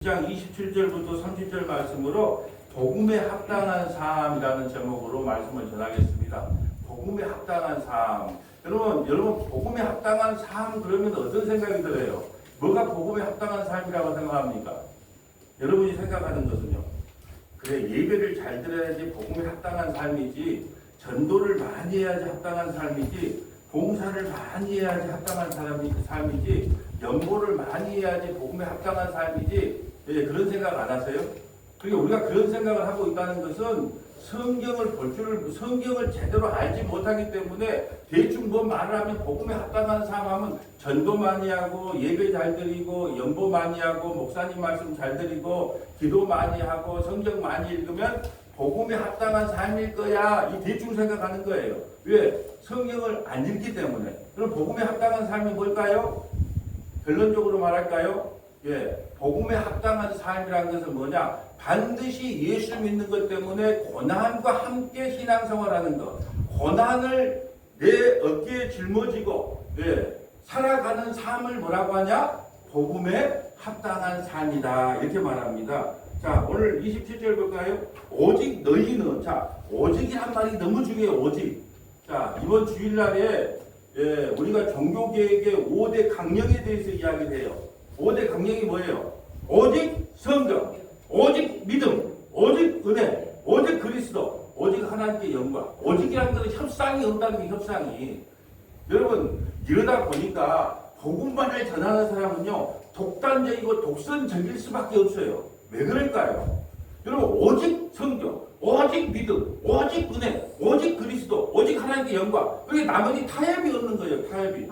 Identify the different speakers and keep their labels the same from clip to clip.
Speaker 1: 장 27절부터 30절 말씀으로 복음에 합당한 삶이라는 제목으로 말씀을 전하겠습니다. 복음에 합당한 삶. 여러분 복음에 합당한 삶 그러면 어떤 생각이 들어요? 뭐가 복음에 합당한 삶이라고 생각합니까? 여러분이 생각하는 것은요. 그래, 예배를 잘 드려야지 복음에 합당한 삶이지, 전도를 많이 해야지 합당한 삶이지, 봉사를 많이 해야지 합당한 삶이지, 연보를 많이 해야지 복음에 합당한 삶이지, 그런 생각 안 하세요? 그러니까 우리가 그런 생각을 하고 있다는 것은 성경을 제대로 알지 못하기 때문에 대충 뭐 말을 하면 복음에 합당한 삶하면 전도 많이 하고 예배 잘 드리고 연보 많이 하고 목사님 말씀 잘 드리고 기도 많이 하고 성경 많이 읽으면 복음에 합당한 삶일 거야, 이 대충 생각하는 거예요. 왜? 성경을 안 읽기 때문에. 그럼 복음에 합당한 삶이 뭘까요? 결론적으로 말할까요? 복음에 합당한 삶이라는 것은 뭐냐? 반드시 예수 믿는 것 때문에 고난과 함께 신앙생활하는 것. 고난을 내 어깨에 짊어지고 살아가는 삶을 뭐라고 하냐? 복음에 합당한 삶이다, 이렇게 말합니다. 자, 오늘 27절 볼까요? 오직 너희는, 자, 오직이란 말이 너무 중요해요. 오직. 자, 이번 주일날에 우리가 종교개혁의 5대 강령에 대해서 이야기를 해요. 5대 강령이 뭐예요? 오직 성경, 오직 믿음, 오직 은혜, 오직 그리스도, 오직 하나님께 영광. 오직이라는 것은 협상이 없다는 게 협상이. 여러분, 이러다 보니까 복음만을 전하는 사람은요, 독단적이고 독선적일 수밖에 없어요. 왜 그럴까요? 여러분, 오직 성경, 오직 믿음, 오직 은혜, 오직 그리스도, 오직 하나님께 영광. 그게 나머지 타협이 없는 거예요. 타협이.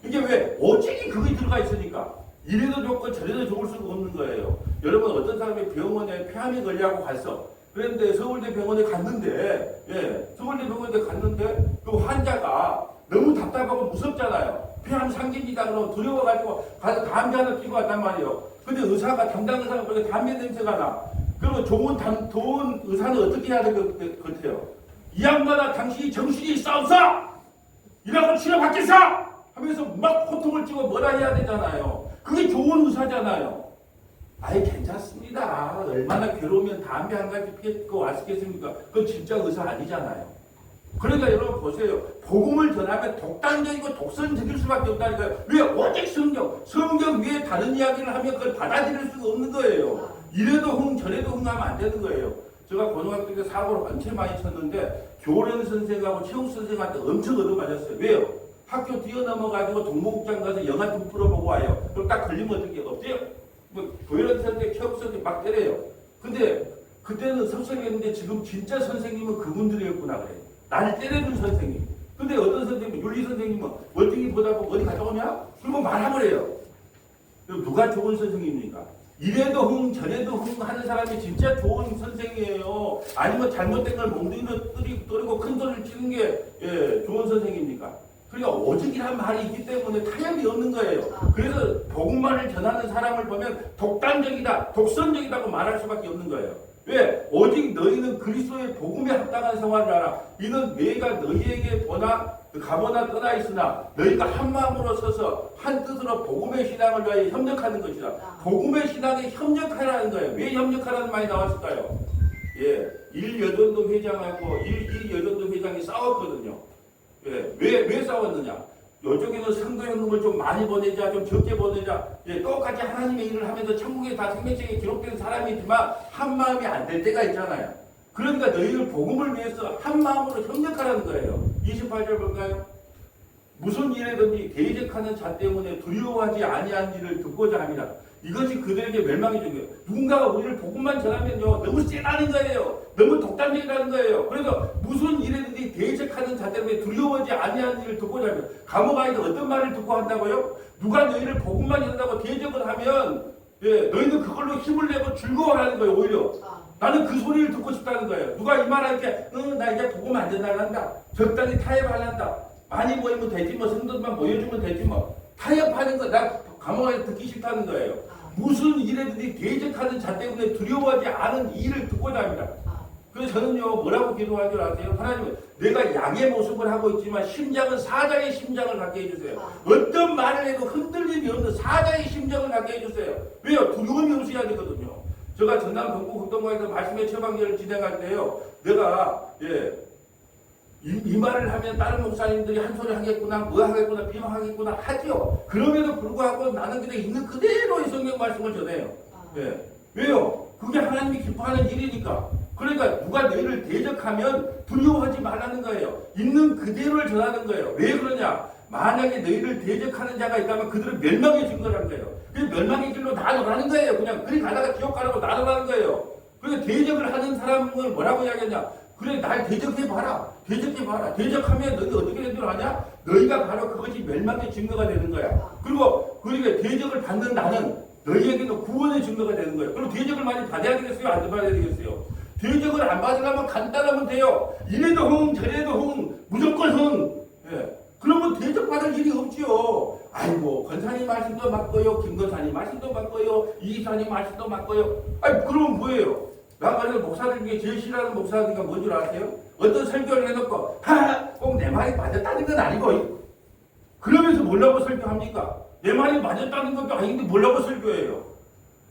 Speaker 1: 이게 왜? 오직이 그게 들어가 있으니까. 이래도 좋고 저래도 좋을 수가 없는 거예요. 여러분, 어떤 사람이 병원에 폐암이 걸려고 갔어. 그런데 서울대 병원에 갔는데, 서울대 병원에 갔는데 그 환자가 너무 답답하고 무섭잖아요. 폐암 상기입니다. 그러면 두려워가지고 가서 담배 하나 피고 왔단 말이에요. 근데 의사가, 담당 의사가 보니까 담배 냄새가 나. 그러면 좋은 의사는 어떻게 해야 될 것 같아요? 이 양반아, 당신이 정신이 있사옵소! 이라고 치료받겠어! 하면서 막 호통을 치고 뭐라 해야 되잖아요. 그게 좋은 의사잖아요. 아예 괜찮습니다. 얼마나 괴로우면 담배 한 가지 피고 왔겠습니까? 그건 진짜 의사 아니잖아요. 그러니까 여러분 보세요. 복음을 전하면 독단적이고 독선적일 수밖에 없다니까요. 왜? 오직 성경 위에 다른 이야기를 하면 그걸 받아들일 수가 없는 거예요. 이래도 흥 저래도 흥 하면 안 되는 거예요. 제가 고등학교 때 사고를 엄청 많이 쳤는데 교련 선생하고 체육 선생한테 엄청 얻어맞았어요. 왜요? 학교 뛰어넘어가지고 동무국장 가서 영화 좀 풀어보고 와요. 그럼 딱 걸리면 어떻게 없대요? 뭐 교련 선생, 체육 선생 막 때려요. 근데 그때는 섭섭했는데 지금 진짜 선생님은 그분들이었구나 그래요. 나를 때려준 선생님. 근데 어떤 선생님은, 윤리 선생님은 월등히 보다 보고 어디 갔다 오냐? 그러면 말아버려요. 그럼 누가 좋은 선생님입니까? 이래도 흥 저래도 흥 하는 사람이 진짜 좋은 선생이에요. 아니면 잘못된 걸 몽둥이로 뜨리고 큰 소리를 치는 게 좋은 선생입니까? 그러니까 오직이란 말이 있기 때문에 타협이 없는 거예요. 그래서 복음만을 전하는 사람을 보면 독단적이다, 독선적이다고 말할 수밖에 없는 거예요. 왜? 오직 너희는 그리스도의 복음에 합당한 생활을 하라. 이는 내가 너희에게 가보나 떠나 있으나 너희가 한 마음으로 서서 한 뜻으로 복음의 신앙을 위하여 협력하는 것이다. 복음의 신앙에 협력하라는 거예요. 왜 협력하라는 말이 나왔을까요? 일여전도 회장하고 이여전도 회장이 싸웠거든요. 왜 싸웠느냐? 이쪽에는 선거 현금을 좀 많이 보내자, 좀 적게 보내자. 똑같이 하나님의 일을 하면서 천국에 다 생명책에 기록된 사람이지만 한 마음이 안 될 때가 있잖아요. 그러니까 너희를 복음을 위해서 한 마음으로 협력하라는 거예요. 28절 볼까요? 무슨 일에든지 대적하는 자 때문에 두려워하지 아니한 일을 듣고자 합니다. 이것이 그들에게 멸망이 중요해요. 누군가가 우리를 복음만 전하면요, 너무 세다는 거예요. 너무 독단적이라는 거예요. 그래서 무슨 일에든지 대적하는 자 때문에 두려워하지 아니한 일을 듣고자 합니다. 감옥 안에서 어떤 말을 듣고 한다고요? 누가 너희를 복음만 전한다고 대적을 하면 너희는 그걸로 힘을 내고 즐거워하는 거예요. 오히려 나는 그 소리를 듣고 싶다는 거예요. 누가 이 말할 때 나 이제 복음 안 전달한다, 적당히 타협하란다, 많이 모이면 되지 뭐, 성도만 모여주면 되지 뭐, 타협하는 거 나 감옥 안에서 듣기 싫다는 거예요. 무슨 일에든지 대적하는 자 때문에 두려워하지 않은 일을 듣고자 합니다. 그래서 저는요 뭐라고 기도할 줄 아세요? 하나님, 내가 양의 모습을 하고 있지만 심장은 사자의 심장을 갖게 해주세요. 어떤 말을 해도 흔들림이 없는 사자의 심장을 갖게 해주세요. 왜요? 두려움이 없어야 되거든요. 제가 전남 동구 극동과에서 말씀의 처방전을 진행할 때요, 내가 이 말을 하면 다른 목사님들이 한 소리 하겠구나, 뭐 하겠구나, 비방하겠구나 하죠. 그럼에도 불구하고 나는 그냥 있는 그대로의 성경 말씀을 전해요. 왜요? 그게 하나님이 기뻐하는 일이니까. 그러니까 누가 너희를 대적하면 두려워하지 말라는 거예요. 있는 그대로를 전하는 거예요. 왜 그러냐? 만약에 너희를 대적하는 자가 있다면 그들은 멸망의 증거라는 거예요. 그래서 멸망의 길로 나아가는 거예요. 그냥 그리 가다가 지옥 가라고 나아가는 거예요. 그래서 대적을 하는 사람을 뭐라고 이야기하냐? 그래, 날 대적해봐라. 대적해봐라. 대적하면 너희 어떻게 되는 줄 아냐? 너희가 바로 그것이 멸망의 증거가 되는 거야. 그리고 그러니까 대적을 받는 나는 너희에게도 구원의 증거가 되는 거예요. 그럼 대적을 많이 받아야 되겠어요? 안 받아야 되겠어요? 대적을 안 받으려면 간단하면 돼요. 이래도 흥, 저래도 흥, 무조건 흥. 그러면 대적받을 일이 없지요. 아이고, 권사님 말씀도 맞고요, 김권사님 말씀도 맞고요, 이기사님 말씀도 맞고요. 아니, 그러면 뭐예요? 나 말해서 목사들 중에 제일 싫어하는 목사들이 뭔 줄 아세요? 어떤 설교를 해놓고 꼭 내 말이 맞았다는 건 아니고, 그러면서 뭐라고 설교합니까? 내 말이 맞았다는 것도 아닌데 뭐라고 설교해요?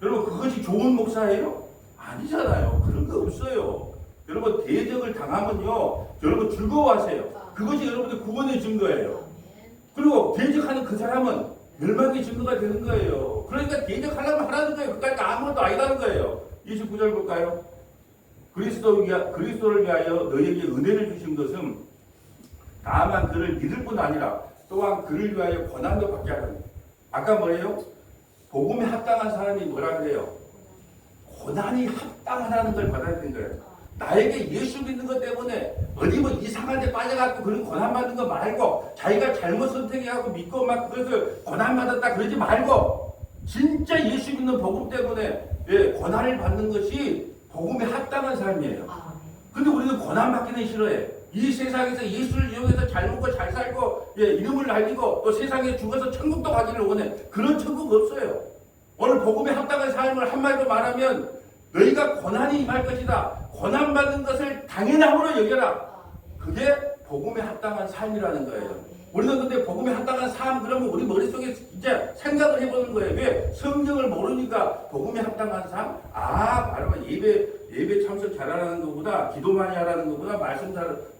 Speaker 1: 여러분, 그것이 좋은 목사예요? 아니잖아요. 그런 거 없어요. 여러분, 대적을 당하면요, 여러분 즐거워하세요. 그것이 여러분들 구원의 증거예요. 그리고 대적하는 그 사람은 멸망의 증거가 되는 거예요. 그러니까 대적하려면 하라는 거예요. 그러니까 아무것도 아니라는 거예요. 29절 볼까요? 그리스도를 위하여 너희에게 은혜를 주신 것은 다만 그를 믿을 뿐 아니라 또한 그를 위하여 고난도 받게 하는. 아까 뭐예요? 복음에 합당한 사람이 뭐라 그래요? 고난이 합당하다는 걸 받아야 되는 거예요. 나에게 예수 믿는 것 때문에 어디 뭐 이상한 데 빠져갖고 그런 고난받는 거 말고, 자기가 잘못 선택해갖고 믿고 막 그것을 고난받았다 그러지 말고, 진짜 예수 믿는 복음 때문에 고난을 받는 것이 복음에 합당한 삶이에요. 근데 우리는 고난받기는 싫어해. 이 세상에서 예수를 이용해서 잘 먹고 잘 살고 이름을 날리고 또 세상에 죽어서 천국도 가기를 원해. 그런 천국 없어요. 오늘 복음에 합당한 삶을 한마디로 말하면 너희가 고난이 임할 것이다. 고난받는 것을 당연함으로 여겨라. 그게 복음에 합당한 삶이라는 거예요. 우리는 근데 복음에 합당한 삶 그러면 우리 머릿속에 진짜 생각을 해보는 거예요. 왜? 성경을 모르니까 복음에 합당한 삶? 바로 예배 참석 잘하라는 것보다, 기도 많이 하라는 것보다,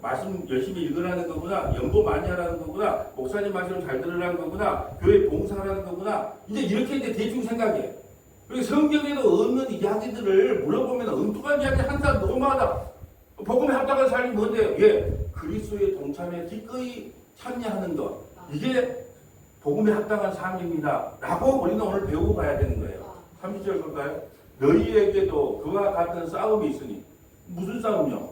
Speaker 1: 말씀 열심히 읽으라는 것보다, 연보 많이 하라는 것보다, 목사님 말씀 잘 들으라는 것보다, 교회 봉사하라는 것보다, 이렇게 대충 생각해. 그리고 성경에도 없는 이야기들을 물어보면 엉뚱한 이야기 한 사람 너무 많아. 복음에 합당한 삶이 뭔데요? 그리스도의 동참에 기꺼이 참여하는 것. 이게 복음에 합당한 삶입니다. 라고 우리는 오늘 배우고 가야 되는 거예요. 30절 볼까요? 너희에게도 그와 같은 싸움이 있으니. 무슨 싸움이요?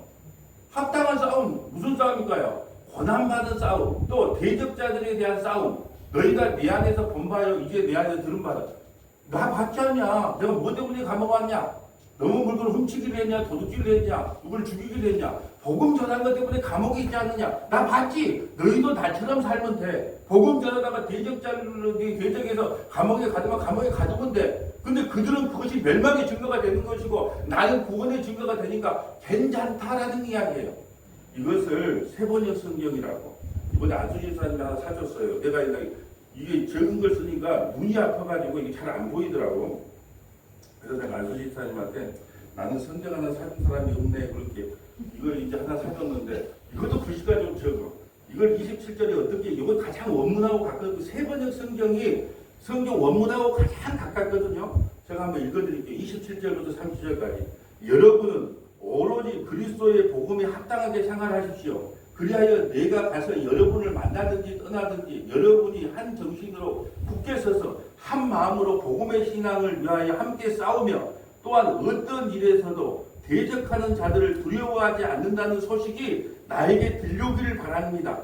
Speaker 1: 합당한 싸움. 무슨 싸움일까요? 고난받은 싸움. 또 대적자들에 대한 싸움. 너희가 내 안에서 본 바요, 이제 내 안에서 들은 바다. 나 봤지 않냐? 내가 뭐 때문에 감옥 왔냐? 너무 물건을 훔치기를 했냐? 도둑질을 했냐? 누굴 죽이기를 했냐? 복음 전한 것 때문에 감옥에 있지 않느냐? 나 봤지? 너희도 나처럼 살면 돼. 복음 전하다가 대적자들이 대적해서 감옥에 가두면 감옥에 가두면 돼. 근데 그들은 그것이 멸망의 증거가 되는 것이고 나는 구원의 증거가 되니까 괜찮다라는 이야기예요. 이것을 세번역 성경이라고 이번에 안수진 사님이 하나 사줬어요. 내가 이게 적은 걸 쓰니까 눈이 아파가지고 이게 잘 안 보이더라고. 그래서 내가 안수진 사님한테 나는 성경 하나 사준 사람이 없네. 그렇게 이걸 이제 하나 사줬는데 이것도 글씨가 좀 적어. 이걸 27절에 어떻게, 이거 가장 원문하고 가깝고 세번역 성경이 성경 원문하고 가장 가깝거든요. 제가 한번 읽어드릴게요. 27절부터 30절까지. 여러분은 오로지 그리스도의 복음에 합당하게 생활하십시오. 그리하여 내가 가서 여러분을 만나든지 떠나든지 여러분이 한 정신으로 굳게 서서 한 마음으로 복음의 신앙을 위하여 함께 싸우며 또한 어떤 일에서도 대적하는 자들을 두려워하지 않는다는 소식이 나에게 들려오기를 바랍니다.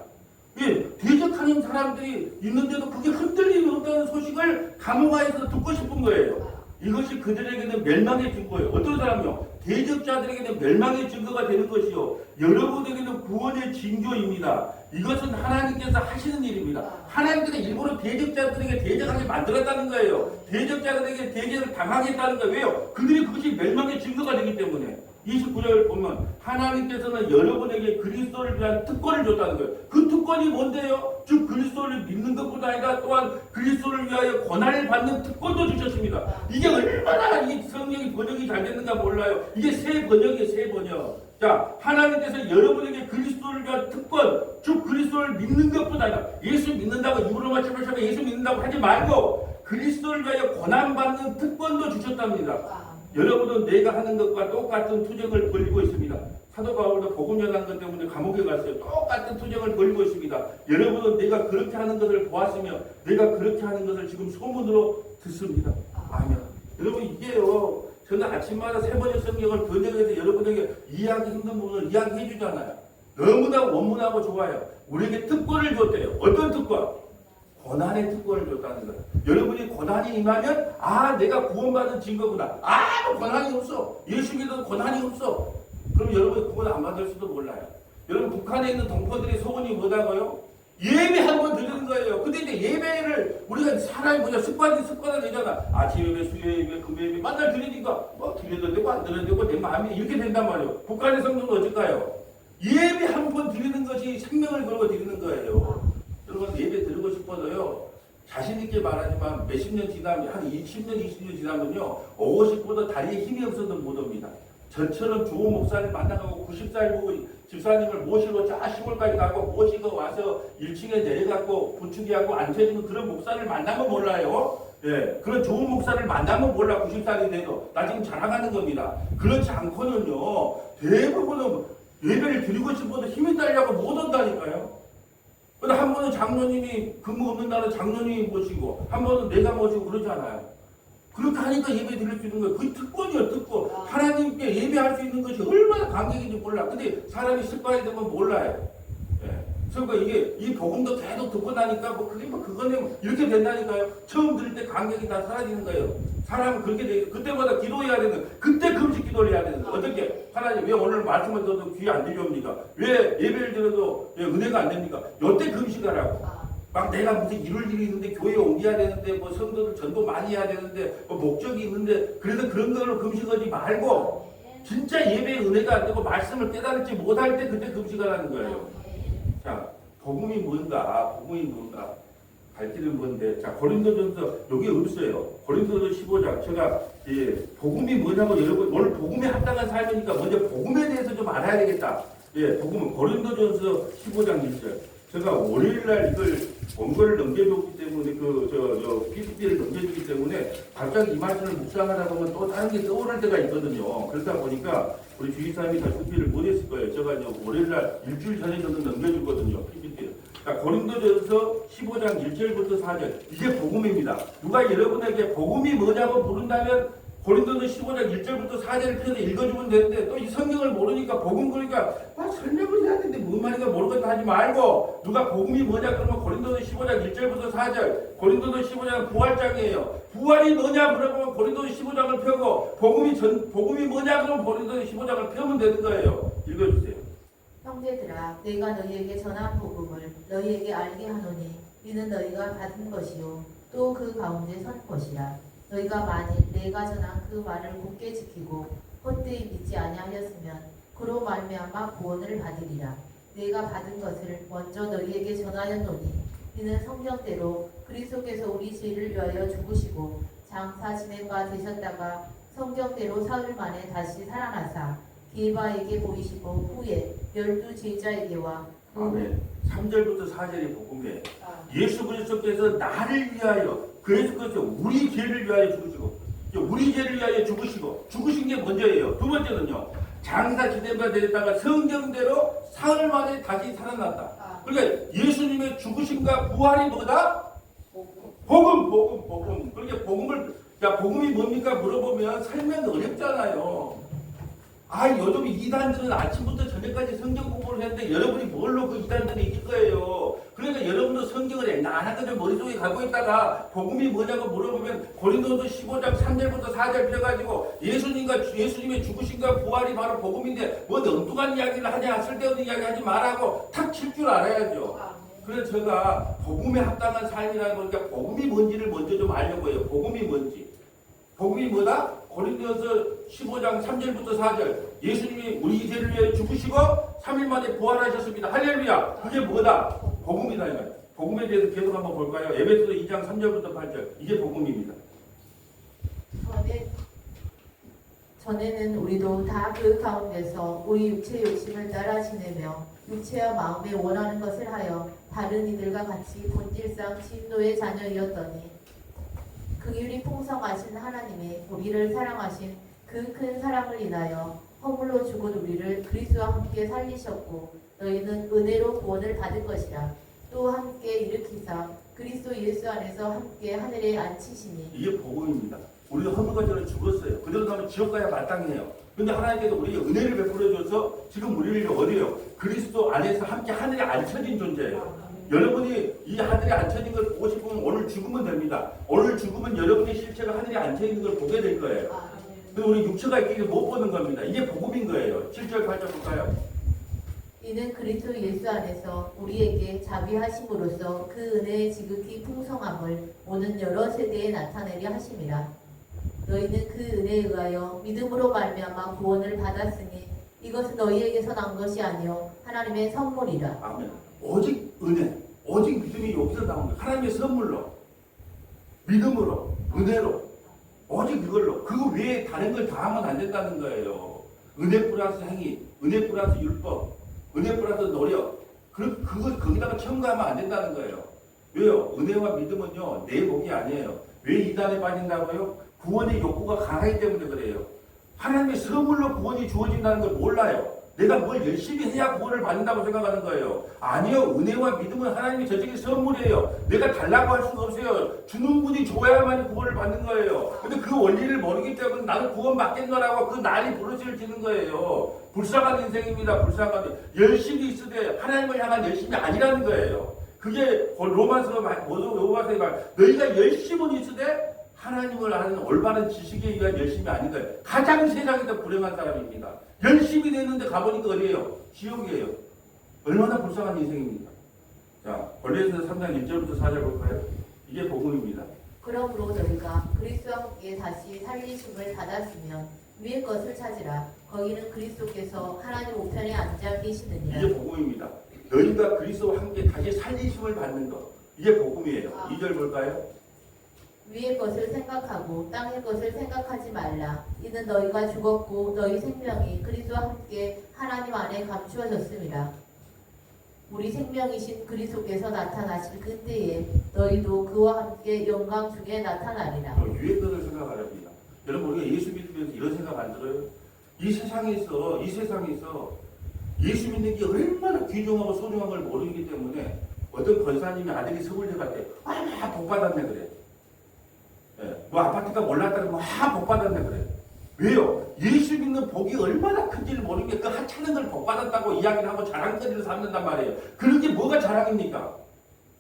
Speaker 1: 대적하는 사람들이 있는데도 그게 흔들림이 없다는 소식을 감옥에서 듣고 싶은 거예요. 이것이 그들에게는 멸망의 증거예요. 어떤 사람이요? 대적자들에게는 멸망의 증거가 되는 것이요. 여러분에게는 구원의 징조입니다. 이것은 하나님께서 하시는 일입니다. 하나님께서 일부러 대적자들에게 대적하게 만들었다는 거예요. 대적자들에게 대적을 당하겠다는 거예요. 왜요? 그들이 그것이 멸망의 증거가 되기 때문에. 29절 보면 하나님께서는 여러분에게 그리스도를 위한 특권을 줬다는 거예요. 그 특권이 뭔데요? 즉 그리스도를 믿는 것보다 아니라 또한 그리스도를 위하여 고난을 받는 특권도 주셨습니다. 이게 얼마나 이 성경이 번역이 잘 됐는가 몰라요. 이게 새 번역이에요. 새 번역. 자, 하나님께서 여러분에게 그리스도를 위한 특권, 즉 그리스도를 믿는 것보다 아니라 예수 믿는다고 입으로만 쳐서 예수 믿는다고 하지 말고 그리스도를 위하여 고난받는 특권도 주셨답니다. 여러분은 내가 하는 것과 똑같은 투정을 벌이고 있습니다. 사도 바울도 복음 전한 것 때문에 감옥에 갔어요. 똑같은 투정을 벌이고 있습니다. 여러분은 내가 그렇게 하는 것을 보았으며 내가 그렇게 하는 것을 지금 소문으로 듣습니다. 아멘. 여러분 이게요. 저는 아침마다 세 번의 성경을 번역해서 여러분에게 이해하기 힘든 부분을 이야기해 주잖아요. 너무나 원문하고 좋아요. 우리에게 특권을 줬대요. 어떤 특권? 고난의 특권을 줬다는 거예요. 여러분이 고난이 임하면 내가 구원받은 증거구나. 고난이 없어. 예수 믿어도 고난이 없어. 그럼 여러분이 구원 안 받을 수도 몰라요. 여러분 북한에 있는 동포들의 소원이 뭐다고요? 예배 한 번 드리는 거예요. 근데 이제 예배를 우리가 사람이 습관화 되잖아. 아침 예배, 수요 예배, 금요 예배 만날 드리니까 드려도 되고 안 드려도 되고 내 마음이 이렇게 된단 말이에요. 북한의 성도는 어떨까요? 예배 한 번 드리는 것이 생명을 걸고 드리는 거예요. 여러분 예배 드리고 싶어도요. 자신있게 말하지만 몇십 년 지나면 한 10년 20년 지나면요. 오고 싶어도 다리에 힘이 없어도 못 옵니다. 저처럼 좋은 목사를 만나고 90살 보고 집사님을 모시고 시골까지 가고 모시고 와서 1층에 내려가고 부축이하고 앉혀주는 그런 목사를 만나면 몰라요. 예, 그런 좋은 목사를 만나면 몰라. 90살이 돼도 나 지금 자랑하는 겁니다. 그렇지 않고는요. 대부분은 예배를 드리고 싶어도 힘이 딸려고 못 온다니까요. 근데 한 번은 장로님이 근무 없는 날은 장로님이 모시고 한 번은 내가 모시고 그러잖아요. 그렇게 하니까 예배 드릴 수 있는 거예요. 그게 특권이에요. 특권. 하나님께 예배할 수 있는 것이 얼마나 감격인지 몰라. 근데 사람이 습관이 되면 몰라요. 예. 그러니까 이게 이 복음도 계속 듣고 나니까 그거는 이렇게 된다니까요. 처음 들을 때 감격이 다 사라지는 거예요. 사람은 그렇게 돼. 그때마다 기도해야 되는. 그때 금식 기도를 해야 되는. 어떻게? 하나님 왜 오늘 말씀을 들어도 귀에 안 들려옵니까? 왜 예배를 들어도 은혜가 안 됩니까? 요때 금식하라고. 막 내가 무슨 이룰 일이 있는데 교회에 옮겨야 되는데 성도들 전도 많이 해야 되는데 목적이 있는데 그래서 그런 걸로 금식하지 말고 진짜 예배의 은혜가 안 되고 말씀을 깨달을지 못할 때 그때 금식하라는 거예요. 자, 복음이 뭔가? 갈 길은 뭔데? 자, 고린도전서 여기 없어요. 고린도전서 15장 제가 복음이 뭐냐고 여러분 오늘 복음에 합당한 삶이니까 먼저 복음에 대해서 좀 알아야 되겠다. 복음은 고린도전서 15장 1절. 제가 월요일날 이걸 원고를 넘겨줬기 때문에 PPT를 넘겨주기 때문에 갑자기 이 말씀을 묵상하다 보면 또 다른 게 떠오를 때가 있거든요. 그러다 보니까 우리 주의사님이 다 준비를 못했을 거예요. 제가 월요일날 일주일 전에 저는 넘겨주거든요. PPT를. 고린도전서 15장 1절부터 4절 이게 복음입니다. 누가 여러분에게 복음이 뭐냐고 물은다면 고린도서 15장 1절부터 4절을 펴서 읽어주면 되는데 또 이 성경을 모르니까 복음 그러니까 설명을 해야 되는데 뭔 말인가 모르겠다 하지 말고 누가 복음이 뭐냐 그러면 고린도서 15장 1절부터 4절 고린도서 15장은 부활장이에요. 부활이 뭐냐 그러면 고린도서 15장을 펴고 복음이 뭐냐 그러면 고린도서 15장을 펴면 되는 거예요. 읽어주세요.
Speaker 2: 형제들아 내가 너희에게 전한 복음을 너희에게 알게 하노니 이는 너희가 받은 것이요 또 그 가운데 선 것이라. 너희가 만일 내가 전한 그 말을 굳게 지키고 헛되이 믿지 아니하였으면 그로 말미암아 구원을 받으리라. 내가 받은 것을 먼저 너희에게 전하였노니 이는 성경대로 그리스도께서 우리 죄를 위하여 죽으시고 장사 지낸 바 되셨다가 성경대로 사흘 만에 다시 살아나사 게바에게 보이시고 후에 12제자에게와
Speaker 1: 아멘. 3절부터 4절이 복음이에요. 예수 그리스도께서 나를 위하여 그래서 우리 죄를 위하여 죽으시고 우리 죄를 위하여 죽으신 게 먼저예요. 두 번째는요. 장사 지낸 바 되었다가 성경대로 사흘 만에 다시 살아났다. 그러니까 예수님의 죽으심과 부활이 뭐다? 복음. 그러니까 복음이 뭡니까 물어보면 설명이 어렵잖아요. 요즘 이단들은 아침부터 저녁까지 성경 공부를 했는데 여러분이 뭘로 그 이단들이 이길 거예요. 그러니까 여러분도 성경을 옛날한 것을 머릿속에 갖고 있다가 복음이 뭐냐고 물어보면 고린도서 15장 3절부터 4절 펴가지고 예수님의 죽으심과 부활이 바로 복음인데 뭐 엉뚱한 이야기를 하냐 쓸데없는 이야기 하지 말라고 탁 칠 줄 알아야죠. 그래서 제가 복음에 합당한 삶이라는 거니까 복음이 뭔지를 먼저 좀 알려고 해요. 복음이 뭔지. 복음이 뭐다? 고린도전서 15장 3절부터 4절 예수님이 우리 죄를 위해 죽으시고 3일 만에 부활하셨습니다. 할렐루야. 그게 뭐다? 복음이다. 이거. 복음에 대해서 계속 한번 볼까요? 에베소서 2장 3절부터 8절 이게 복음입니다.
Speaker 2: 전에는 우리도 다 그 가운데서 우리 육체의 욕심을 따라 지내며 육체와 마음에 원하는 것을 하여 다른 이들과 같이 본질상 진노의 자녀이었더니 긍휼이 풍성하신 하나님의 우리를 사랑하신 그 큰 사랑을 인하여 허물로 죽은 우리를 그리스도와 함께 살리셨고 너희는 은혜로 구원을 받은 것이라. 또 함께 일으키사 그리스도 예수 안에서 함께 하늘에 앉히시니
Speaker 1: 이게 복음입니다. 우리가 허물과 죄로 죽었어요. 그대로 가면 지옥 가야 마땅해요. 근데 하나님께서 우리에게 은혜를 베풀어줘서 지금 우리를 어디요? 그리스도 안에서 함께 하늘에 앉혀진 존재예요. 여러분이 이 하늘에 앉혀진 걸 보고 싶으면 오늘 죽으면 됩니다. 오늘 죽으면 여러분의 실체가 하늘에 앉혀있는 걸 보게 될 거예요. 근데 우리 육체가 있기 못 보는 겁니다. 이게 복음인 거예요. 7절 8절 볼까요?
Speaker 2: 이는 그리스도 예수 안에서 우리에게 자비하심으로써 그 은혜의 지극히 풍성함을 오는 여러 세대에 나타내려 하심이라. 너희는 그 은혜에 의하여 믿음으로 말미암아 구원을 받았으니 이것은 너희에게서 난 것이 아니요 하나님의 선물이라.
Speaker 1: 아멘. 오직 은혜, 오직 믿음이 여기서 나온 거예요. 하나님의 선물로, 믿음으로, 은혜로, 오직 이걸로. 그거 외에 다른 걸 다 하면 안 된다는 거예요. 은혜 플러스 행위, 은혜 플러스 율법, 은혜 플러스 노력. 그걸 거기다가 첨가하면 안 된다는 거예요. 왜요? 은혜와 믿음은요, 내 복이 아니에요. 왜 이단에 빠진다고요? 구원의 욕구가 강하기 때문에 그래요. 하나님의 선물로 구원이 주어진다는 걸 몰라요. 내가 뭘 열심히 해야 구원을 받는다고 생각하는 거예요. 아니요. 은혜와 믿음은 하나님의 전적인 선물이에요. 내가 달라고 할 수가 없어요. 주는 분이 줘야만 구원을 받는 거예요. 근데 그 원리를 모르기 때문에 나는 구원 받겠노라고 그 날이 부르짖을 지는 거예요. 불쌍한 인생입니다. 불쌍한. 열심히 있으되 하나님을 향한 열심이 아니라는 거예요. 그게 로마서의 말, 너희가 열심은 있으되 하나님을 아는 올바른 지식에 의한 열심이 아닌 거예요. 가장 세상에서 불행한 사람입니다. 열심히 됐는데 가보니까 어디예요? 지옥이에요. 얼마나 불쌍한 인생입니다. 자, 골로새서 3장 1절부터 4절 볼까요? 이게 복음입니다.
Speaker 2: 그러므로 너희가 그리스도와 함께 다시 살리심을 받았으면 위의 것을 찾으라. 거기는 그리스도께서 하나님 우편에 앉아 계시느니라.
Speaker 1: 이게 복음입니다. 너희가 그리스도와 함께 다시 살리심을 받는 것. 이게 복음이에요. 2절 볼까요?
Speaker 2: 위의 것을 생각하고 땅의 것을 생각하지 말라. 이는 너희가 죽었고 너희 생명이 그리스도와 함께 하나님 안에 감추어졌습니다. 우리 생명이신 그리스도께서 나타나실 그때에 너희도 그와 함께 영광 중에 나타나리라.
Speaker 1: 위의 것을 생각하랍니다. 여러분 우리가 예수 믿으면서 이런 생각 안 들어요? 이 세상에서 예수 믿는 게 얼마나 귀중하고 소중한 걸 모르기 때문에 어떤 권사님이 아들이 서울대 갈 때 복 받았네 그래. 뭐 아파트가 올랐다는 복 받았네 그래. 왜요? 예수 믿는 복이 얼마나 큰지를 모르는 게 그 하찮은 걸 복 받았다고 이야기를 하고 자랑거리를 삼는단 말이에요. 그런 게 뭐가 자랑입니까?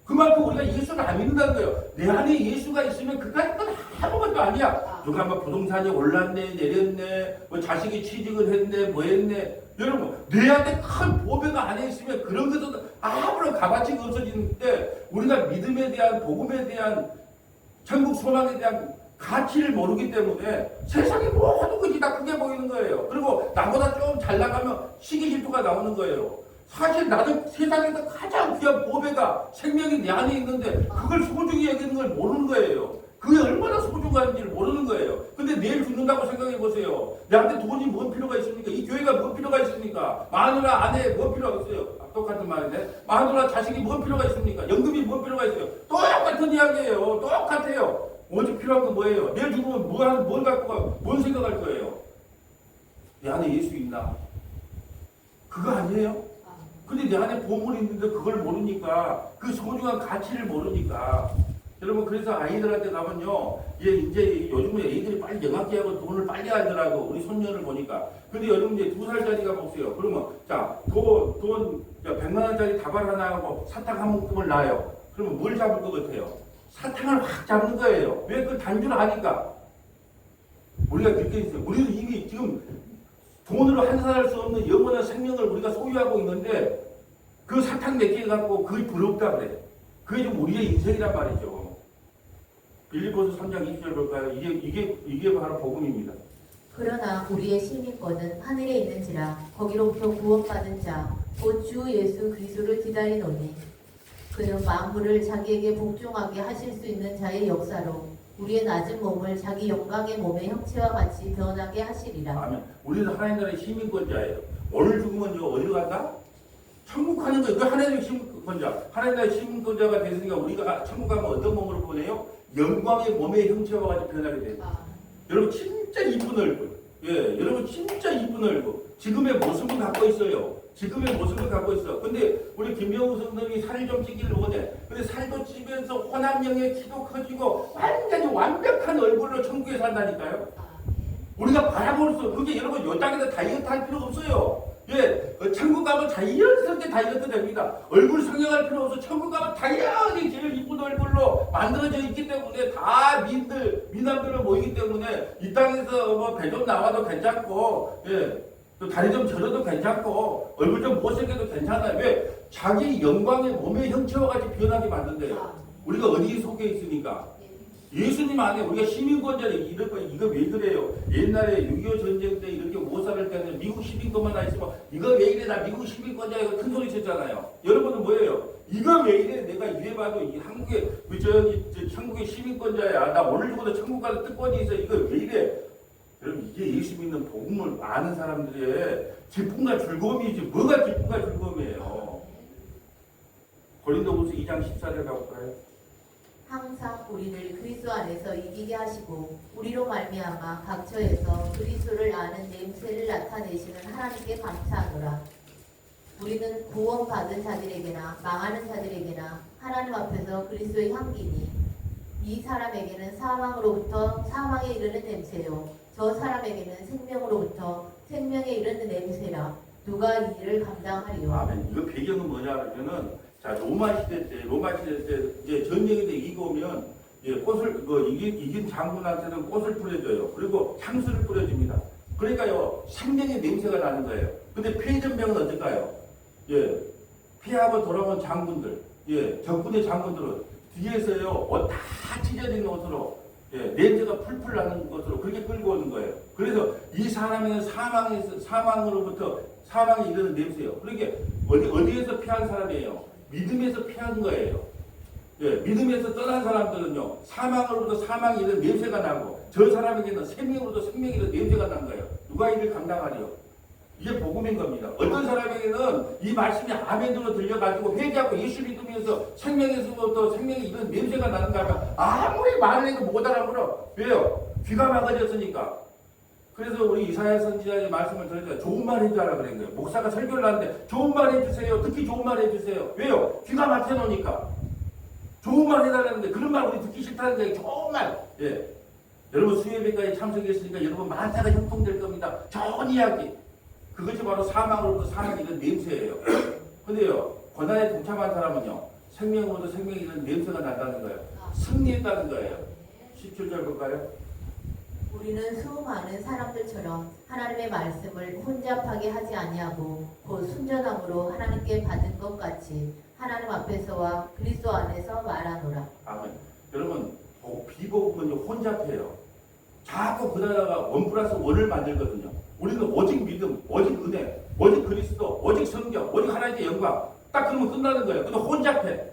Speaker 1: 그만큼 우리가 예수를 안 믿는다는 거예요. 내 안에 예수가 있으면 그까짓 건 아무것도 아니야. 누가 뭐 부동산이 올랐네 내렸네 뭐 자식이 취직을 했네 뭐 했네. 여러분 내 안에 큰 보배가 안에 있으면 그런 것도 아무런 값어치가 없어지는데 우리가 믿음에 대한 복음에 대한 천국 소망에 대한 가치를 모르기 때문에 세상의 모든 것이 다 크게 보이는 거예요. 그리고 나보다 좀 잘 나가면 시기 질투가 나오는 거예요. 사실 나는 세상에서 가장 귀한 보배가 생명이 내 안에 있는데 그걸 소중히 여기는 걸 모르는 거예요. 그게 얼마나 소중한지를 모르는 거예요. 근데 내일 죽는다고 생각해 보세요. 내한테 돈이 뭔 필요가 있습니까? 이 교회가 뭔 필요가 있습니까? 마누라 아내 뭔 필요가 있어요? 똑같은 말이네. 마누라 자식이 뭔 필요가 있습니까? 연금이 뭔 필요가 있어요? 똑같은 이야기예요. 똑같아요. 오직 필요한 건 뭐예요? 내일 죽으면 뭘 갖고 가? 뭔 생각할 거예요? 내 안에 예수 있나? 그거 아니에요? 근데 내 안에 보물이 있는데 그걸 모르니까 그 소중한 가치를 모르니까 여러분 그래서 아이들한테 가면요 이제 요즘에 애들이 빨리 영악기하고 돈을 빨리 알더라고 우리 손녀를 보니까. 근데 여러분 이제 2살짜리가 보세요. 그러면 돈 100만 원짜리 다발 하나 하고 사탕 한 묶음을 놔요. 그러면 뭘 잡을 것 같아요? 사탕을 확 잡는 거예요. 왜? 그 단주를 아니까. 우리가 느껴있어요. 우리는 이미 지금 돈으로 환산할 수 없는 영원한 생명을 우리가 소유하고 있는데 그 사탕 몇 개 갖고 그게 부럽다 그래. 그게 좀 우리의 인생이란 말이죠. 빌립보서 3장 20절 볼까요? 이게 바로 복음입니다.
Speaker 2: 그러나 우리의 시민권은 하늘에 있는지라 거기로부터 구원받은 자 곧 주 예수 그리스도를 기다리노니 그는 만물을 자기에게 복종하게 하실 수 있는 자의 역사로 우리의 낮은 몸을 자기 영광의 몸의 형체와 같이 변하게 하시리라.
Speaker 1: 아멘. 우리는 하나님 나라의 시민권자예요. 오늘 죽으면 어디로 간다? 천국 가는 거예요. 그 하나님의 시민권자. 하나님 나라의 시민권자가 됐으니까 우리가 천국 가면 어떤 몸으로 보내요? 영광의 몸의 형체와 같이 변하게 돼요. 여러분 진짜 이쁜 얼굴. 예, 여러분 진짜 이쁜 얼굴. 지금의 모습을 갖고 있어요. 지금의 모습을 갖고 있어. 근데 우리 김병우 선생님이 살을 좀 찌기를 원해. 근데 살도 찌면서 호남형의 키도 커지고 완전히 완벽한 얼굴로 천국에 산다니까요. 우리가 바라볼 수, 그게 여러분 요 땅에서 다이어트 할 필요 없어요. 예, 천국 가면 자연스럽게 다이어트 됩니다. 얼굴 성형할 필요 없어. 천국 가면 다양하게 제일 이쁜 얼굴로 만들어져 있기 때문에 다 미남들로 모이기 때문에 이 땅에서 뭐 배 좀 나와도 괜찮고, 예, 또 다리 좀 절어도 괜찮고, 얼굴 좀 못생겨도 괜찮아요. 왜? 자기 영광의 몸의 형체와 같이 변하게 만든대요. 우리가 어디에 속해 있으니까. 예수님 안에 우리가 시민권자를 이거 왜 그래요? 옛날에 6.25 전쟁 때 이렇게 못 살을 때는 미국 시민권만 다 있으면 이거 왜 이래? 나 미국 시민권자 이거 큰 소리 쳤잖아요. 여러분은 뭐예요? 이거 왜 이래? 내가 이래봐도 이 한국의 천국의 시민권자야. 나 오늘 죽어도 천국 가는 특권이 있어. 이거 왜 이래? 여러분 이게 예수 믿는 복음을 아는 사람들의 기쁨과 즐거움이지 뭐가 기쁨과 즐거움이에요. 고린도후서 2장 14절 가볼까요?
Speaker 2: 항상 우리를 그리스도 안에서 이기게 하시고 우리로 말미암아 각처에서 그리스도를 아는 냄새를 나타내시는 하나님께 감사하노라. 우리는 구원받은 자들에게나 망하는 자들에게나 하나님 앞에서 그리스도의 향기니 이 사람에게는 사망으로부터 사망에 이르는 냄새요 저 사람에게는 생명으로부터 생명에 이르는 냄새라. 누가 이 일을 감당하리요?
Speaker 1: 아멘. 이거 배경은 뭐냐 그러면은 자 로마 시대 때 이제 전쟁이 돼 이기면 꽃을 이긴 장군한테는 꽃을 뿌려줘요. 그리고 향수를 뿌려줍니다. 그러니까요 생명의 냄새가 나는 거예요. 근데 폐전병은 어떨까요? 예, 피하고 돌아온 장군들, 적군의 장군들은 뒤에서요 다 찢어진 것으로 냄새가 풀풀 나는 것으로 그렇게 끌고 오는 거예요. 그래서 이 사람에는 사망으로부터 사망에 이르는 냄새요. 그러니까 어디에서 피한 사람이에요? 믿음에서 피한 거예요. 믿음에서 떠난 사람들은요, 사망으로부터 사망이 이런 냄새가 나고, 저 사람에게는 생명으로부터 생명이 이런 냄새가 난 거예요. 누가 이를 감당하리요? 이게 복음인 겁니다. 어떤 사람에게는 이 말씀이 아멘으로 들려가지고 회개하고 예수 믿으면서 생명에서부터 생명이 이런 냄새가 나는가 하면 아무리 말을 해도 못 알아들어. 왜요? 귀가 막아졌으니까. 그래서 우리 이사야 선지자의 말씀을 들을 때 좋은 말 해주라 그런 거예요. 목사가 설교를 하는데 좋은 말 해주세요. 특히 좋은 말 해주세요. 왜요? 귀가 막혀놓으니까. 좋은 말 해달라는데 그런 말 우리 듣기 싫다는 거예요. 좋은 말. 여러분 수예배까지 참석했으니까 여러분 만사가 형통될 겁니다. 좋은 이야기. 그것이 바로 사망으로부터 사망이 이런 냄새예요. 근데요, 고난에 동참한 사람은요, 생명으로부터 생명이 이런 냄새가 난다는 거예요. 승리했다는 거예요. 17절 볼까요?
Speaker 2: 우리는 수많은 사람들처럼 하나님의 말씀을 혼잡하게 하지 아니하고 곧 순전함으로 하나님께 받은 것 같이 하나님 앞에서와 그리스도 안에서 말하노라.
Speaker 1: 아멘. 여러분, 비복음은요 혼잡해요. 자꾸 그러다가 원 플러스 원을 만들거든요. 우리는 오직 믿음, 오직 은혜, 오직 그리스도, 오직 성경, 오직 하나님의 영광. 딱 그러면 끝나는 거예요. 근데 혼잡해.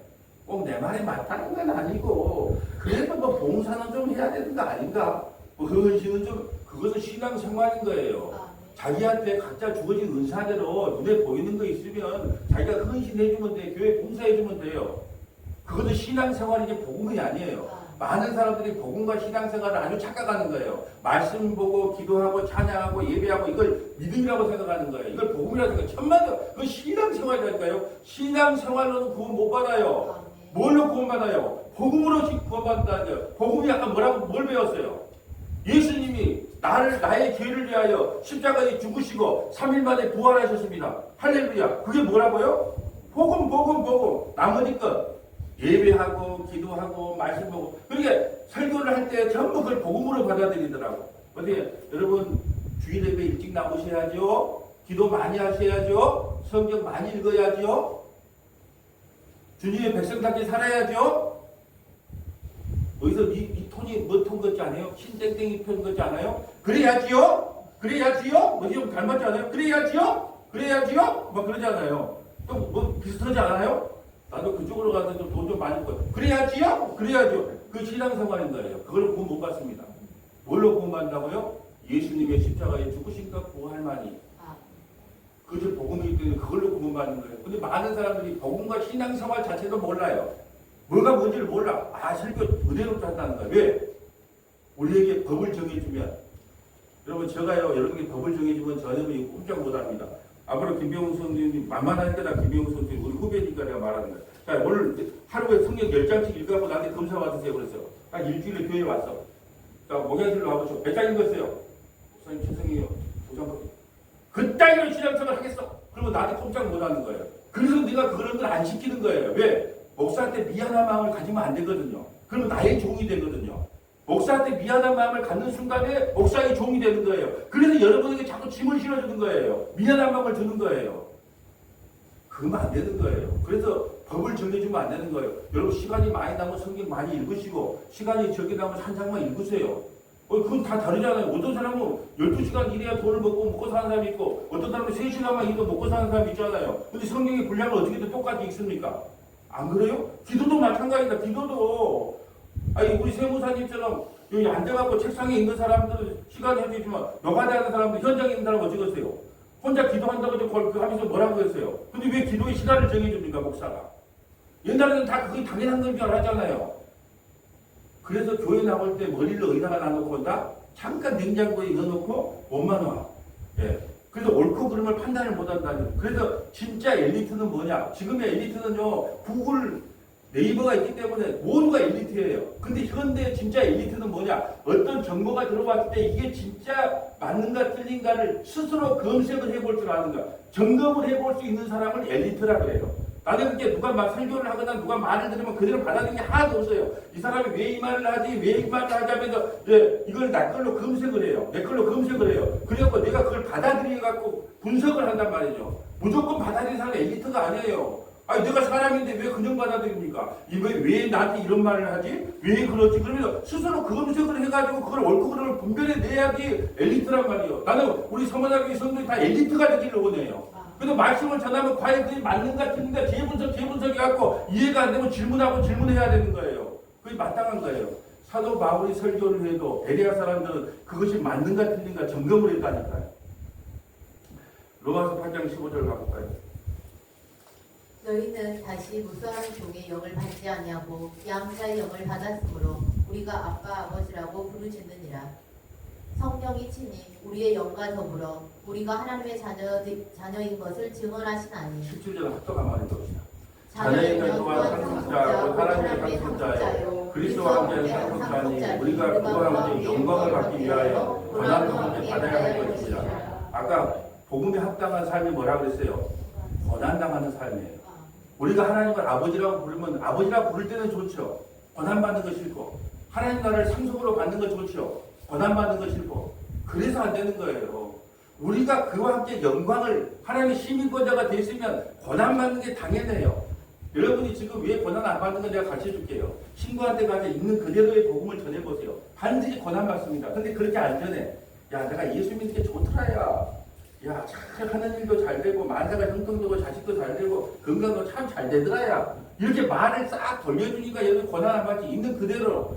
Speaker 1: 꼭 내 말이 맞다는 건 아니고 그래도 뭐 봉사는 좀 해야 되는 거 아닌가? 뭐 헌신은 좀 그것은 신앙생활인 거예요. 자기한테 각자 주어진 은사대로 눈에 보이는 거 있으면 자기가 헌신해주면 돼. 교회 봉사해주면 돼요. 그것은 신앙생활이지 복음이 아니에요. 많은 사람들이 복음과 신앙생활을 아주 착각하는 거예요. 말씀 보고 기도하고 찬양하고 예배하고 이걸 믿음이라고 생각하는 거예요. 이걸 복음이라고 생각해요. 천만에 그건 신앙생활이라니까요. 신앙생활로는 구원 못 받아요. 뭘로 구원받아요? 복음으로 구원받는다는 거예요. 복음이 아까 뭘 배웠어요? 예수님이 나의 죄를 위하여 십자가에 죽으시고 3일 만에 부활하셨습니다. 할렐루야. 그게 뭐라고요? 복음. 나머지 것. 예배하고 기도하고 말씀 보고 그러니까 설교를 할 때 전부 그걸 복음으로 받아들이더라고. 어떻게 여러분 주일 예배 일찍 나오셔야죠. 기도 많이 하셔야죠. 성경 많이 읽어야죠. 주님의 백성답게 살아야죠. 어디서 이 손이 뭐턴 것지 않아요? 신땡땡이 편 것지 않아요? 그래야지요? 그래야지요? 뭐지 좀 닮았지 않아요? 그래야지요? 그래야지요? 막 그러잖아요. 또 뭐 비슷하지 않아요? 나도 그쪽으로 가서 돈 좀 많이 벌. 그래야지요? 그래야죠. 그 신앙생활인 거예요. 그걸 구원 못 받습니다. 뭘로 구원 받는다고요? 예수님의 십자가에 죽으신가 구할만이. 그것이 복음이기 때문에 그걸로 구원 받는 거예요. 근데 많은 사람들이 복음과 신앙생활 자체도 몰라요. 뭐가 뭔지를 몰라. 설교 그대로 한다는 거예요. 왜? 우리에게 법을 정해주면, 여러분 제가요 여러분에게 법을 정해주면 저녁에 꼼짝 못합니다. 앞으로 김병훈 선생님이 만만하니까 나 김병훈 선생님 우리 후배니까 내가 말하는 거야. 자, 오늘 하루에 성경 10장씩 읽어갖고 나한테 검사 받으세요 그랬어요. 딱 일주일에 교회에 왔어. 자, 목양실로 와보시오. 몇 장 읽었어요? 목사님 죄송해요. 2장밖에. 그따위로 신앙생활 하겠어. 그러면 나한테 꼼짝 못하는 거예요. 그래서 네가 그런 걸 안 시키는 거예요. 왜? 목사한테 미안한 마음을 가지면 안 되거든요. 그러면 나의 종이 되거든요. 목사한테 미안한 마음을 갖는 순간에 목사의 종이 되는 거예요. 그래서 여러분에게 자꾸 짐을 실어주는 거예요. 미안한 마음을 주는 거예요. 그러면 안 되는 거예요. 그래서 법을 정해주면 안 되는 거예요. 여러분 시간이 많이 남으면 성경 많이 읽으시고 시간이 적게 남으면 한 장만 읽으세요. 그건 다 다르잖아요. 어떤 사람은 12시간 일해야 돈을 먹고 사는 사람이 있고 어떤 사람은 3시간만 일해도 먹고 사는 사람이 있잖아요. 근데 성경의 분량을 어떻게든 똑같이 읽습니까? 안 그래요? 기도도 마찬가지다. 기도도 우리 세무사님처럼 여기 앉아갖고 책상에 있는 사람들은 시간이 현재지만 노가다 하는 사람들 현장에 있는 사람 어찌 겠어요? 혼자 기도한다고 그 하면서 뭐라고 했어요? 근데 왜 기도의 시간을 정해줍니까 목사가? 옛날에는 다 그게 당연한 건 줄 알았잖아요. 그래서 교회 나올 때 머리를 어디다가 놔놓고 온다? 잠깐 냉장고에 넣어놓고 몸만 와. 예. 그래서 옳고 그름을 판단을 못한다는. 그래서 진짜 엘리트는 뭐냐? 지금의 엘리트는요, 구글, 네이버가 있기 때문에 모두가 엘리트예요. 근데 현대 진짜 엘리트는 뭐냐? 어떤 정보가 들어왔을 때 이게 진짜 맞는가 틀린가를 스스로 검색을 해볼 줄 아는 거야. 점검을 해볼 수 있는 사람을 엘리트라 그래요. 나는 그게 누가 막 설교를 하거나 누가 말을 들으면 그대로 받아들이는 게 하나도 없어요. 이 사람이 왜 이 말을 하지? 왜 이 말을 하지? 하면서 이걸 내 걸로 검색을 해요. 내 걸로 검색을 해요. 그래갖고 내가 그걸 받아들여갖고 분석을 한단 말이죠. 무조건 받아들이는 사람은 엘리트가 아니에요. 내가 사람인데 왜 그냥 받아들입니까? 왜 나한테 이런 말을 하지? 왜 그러지? 그러면서 스스로 검색을 해가지고 그걸 옳고 그름을 분별해내야지 엘리트란 말이에요. 나는 우리 서문학교 성도들이 다 엘리트가 되기를 원해요. 그래서 말씀을 전하면 과연 그게 맞는가 틀린가 재분석해갖고 이해가 안 되면 질문하고 질문해야 되는 거예요. 그게 마땅한 거예요. 사도 바울이 설교를 해도 베레아 사람들은 그것이 맞는가 틀린가 점검을 했다니까요. 로마서 8장 15절 가볼까요?
Speaker 2: 너희는 다시 무수한 종의 영을 받지 아니하고 양자의 영을 받았으므로 우리가 아빠 아버지라고 부르짖느니라. 성령이 친히 우리의 영과 더불어 우리가 하나님의 자녀인 것을 증언하시나니
Speaker 1: 17절 합독 한번 해봅시다.
Speaker 2: 자녀인
Speaker 1: 자녀인 또한 상속자, 하나님의 상속자요 그리스도와 함께 상속자니 우리가 그와 함께 영광을 받기 위하여 고난을 함께 받아야 할 것입니다. 아까 복음에 합당한 삶이 뭐라고 그랬어요? 고난당하는 삶이에요. 우리가 하나님을 아버지라고 부르면 아버지라고 부를 때는 좋죠. 고난받는 거 싫고 하나님 나라를 상속으로 받는 거 좋죠. 고난받는 거 싫고 그래서 안 되는 거예요. 우리가 그와 함께 영광을 하나님의 시민권자가 됐으면 고난받는 게 당연해요. 여러분이 지금 왜 고난 안 받는 건 내가 가르쳐 줄게요. 친구한테 가서 있는 그대로의 복음을 전해보세요. 반드시 고난받습니다. 근데 그렇게 안 전해. 내가 예수 믿는 게 좋더라. 잘 하는 일도 잘 되고 만사가 형통되고 자식도 잘 되고 건강도 참 잘 되더라. 이렇게 말을 싹 돌려주니까 여러분 고난 안 받지. 있는 그대로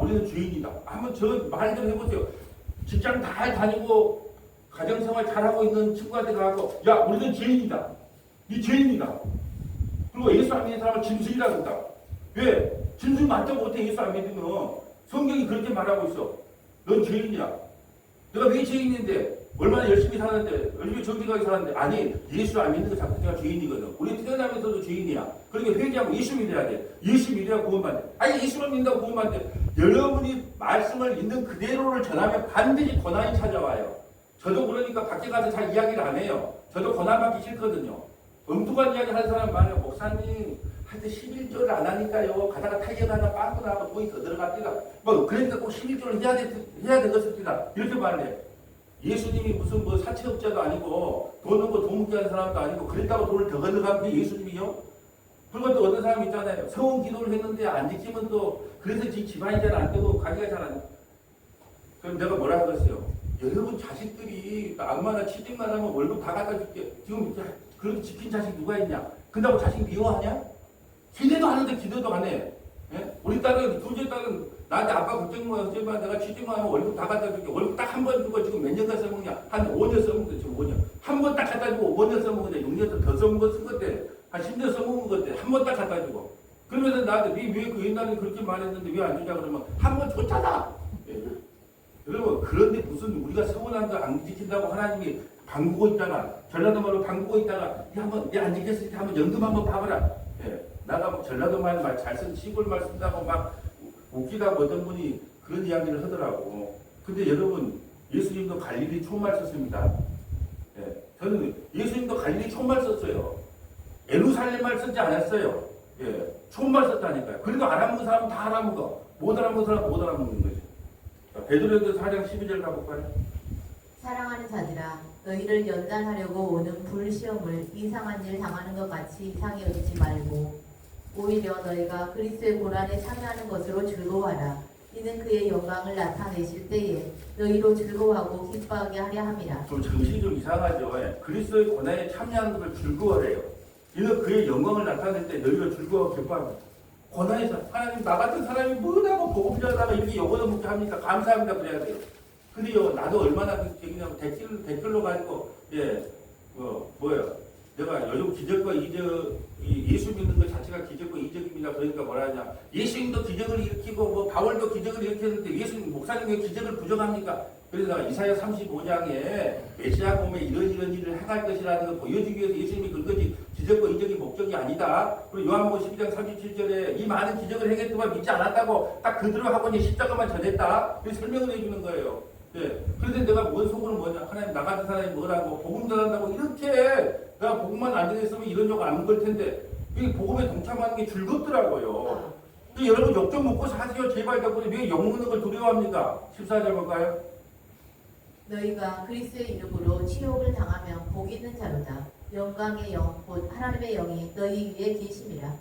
Speaker 1: 우리는 주인이다. 한번 저 말 좀 해보세요. 직장 잘 다니고 가정생활 잘하고 있는 친구한테 가서 우리는 죄인이다. 네 죄인이다. 그리고 예수 안 믿는 사람은 짐승이라고 한다. 왜? 짐승 맞다 못해 예수 안 믿으면 성경이 그렇게 말하고 있어. 넌 죄인이야. 내가 왜 죄인인데? 얼마나 열심히 사는데, 얼마나 정직하게 사는데, 아니, 예수 안 믿는 거 자꾸 내가 죄인이거든. 우리 태어나면서도 죄인이야. 그러니까 회개하고 예수 믿어야 돼. 예수 믿어야 구원받네. 예수만 믿는다고 구원받네. 여러분이 말씀을 있는 그대로를 전하면 반드시 고난이 찾아와요. 저도 그러니까 밖에 가서 잘 이야기를 안 해요. 저도 고난받기 싫거든요. 엉뚱한 이야기 하는 사람 많아요. 목사님, 하여튼 11조를 안 하니까요. 가다가 타이어가 하나 빵꾸 나고 돈이 더 들어갑니다. 그러니까 꼭 11조를 해야 되겠습니다. 이렇게 말을 해요. 예수님이 무슨 사채업자도 아니고 돈 없고 돈 묻게 하는 사람도 아니고 그랬다고 돈을 더 건너가는 게 예수님이요? 그리고 또 어떤 사람 있잖아요. 성원 기도를 했는데 안 지키면 또 그래서 지 집안이 잘 안 되고 관계가 잘 안 돼. 그럼 내가 뭐라 하겠어요? 여러분 자식들이 악마나 취직만 하면 월급 다 갖다 줄게. 지금 그렇게 지킨 자식 누가 있냐? 근다고 자식 미워하냐? 기대도 하는데 기대도 안 해. 예? 우리 딸은 둘째 딸은 나한테 아빠 걱정만 하지만 내가 취직만 하면 월급 다 갖다 줄게. 월급 딱 한 번 주고 지금 몇 년간 써먹냐? 한 5년 써먹는데 지금 5년. 한 번 딱 갖다 주고 5년 써먹는데 6년 더 써먹은 쓴 것때 한 10년 써먹은 것때 한 번 딱 갖다 주고. 그러면서 나한테 왜 그 옛날에 그렇게 말했는데 왜 안 주냐 그러면 한 번 줬잖아. 예. 여러분 그런데 무슨 우리가 서운한 거 안 지킨다고 하나님이 방구고 있다가 전라도 말로 방구고 있다가 한번 안 지켰으니까 한번 연금 한번 봐봐라. 예. 나가 뭐 전라도 말 잘 쓴 시골 말 쓴다고 막 웃기다고 어떤 분이 그런 이야기를 하더라고. 근데 여러분 예수님도 갈릴리 촌말 썼습니다. 예. 저는 예수님도 갈릴리 촌말 썼어요. 예루살렘 말 쓰지 않았어요. 예. 촌말 썼다니까요. 그래도 알아먹는 사람은 다 알아먹어. 못 알아먹는 사람은 못 알아먹는 거지. 베드로전서 4장 12절 가볼까요?
Speaker 2: 사랑하는 자들아 너희를 연단하려고 오는 불시험을 이상한 일 당하는 것 같이 이상히 여기지 말고 오히려 너희가 그리스도의 고난에 참여하는 것으로 즐거워하라. 이는 그의 영광을 나타내실 때에 너희로 즐거워하고 기뻐하게 하려 함이라.
Speaker 1: 좀 정신이 좀 이상하죠. 예. 그리스도의 고난에 참여하는 것을 즐거워해요. 이는 그의 영광을 나타낼 때 너희로 즐거워 기뻐합니다. 고난에서 하나님 나 같은 사람이 뭐라고 복음 전하다가 이렇게 영혼을 묵게 합니까? 감사합니다 그래야 돼요. 근데요 나도 얼마나 얘기냐면 댓글로 가지고 뭐예요? 내가 요즘 기적과 이적 예수 믿는 것 자체가 기적과 이적입니다. 그러니까 뭐라 하냐? 예수님도 기적을 일으키고 뭐 바울도 기적을 일으켰는데 예수님 목사님 왜 기적을 부정합니까? 그래서 내가 이사야 35장에 메시아 봄에 이런 일을 행할 것이라는 걸 보여주기 위해서 예수님이 그것이 기적과 이적이 목적이 아니다. 그리고 요한복음 12장 37절에 이 많은 기적을 행했지만 믿지 않았다고 딱 그대로 하고 이제 십자가만 전했다. 그래서 설명을 해주는 거예요. 예. 그런데 내가 뭔 속으로 뭐냐? 하나님 나 같은 사람이 뭐라고 복음 전한다고 이렇게 내가 복음만 안 전했으면 이런 욕 안 먹을 텐데 이 복음에 동참하는 게 즐겁더라고요. 여러분 욕 좀 먹고 사세요. 제발 덕분에 왜 욕 먹는 걸 두려워합니까? 14절 볼까요?
Speaker 2: 너희가 그리스도의 이름으로 치욕을 당하면 복 있는 자로다. 영광의 영, 곧 하나님의 영이 너희 위에 계심이라.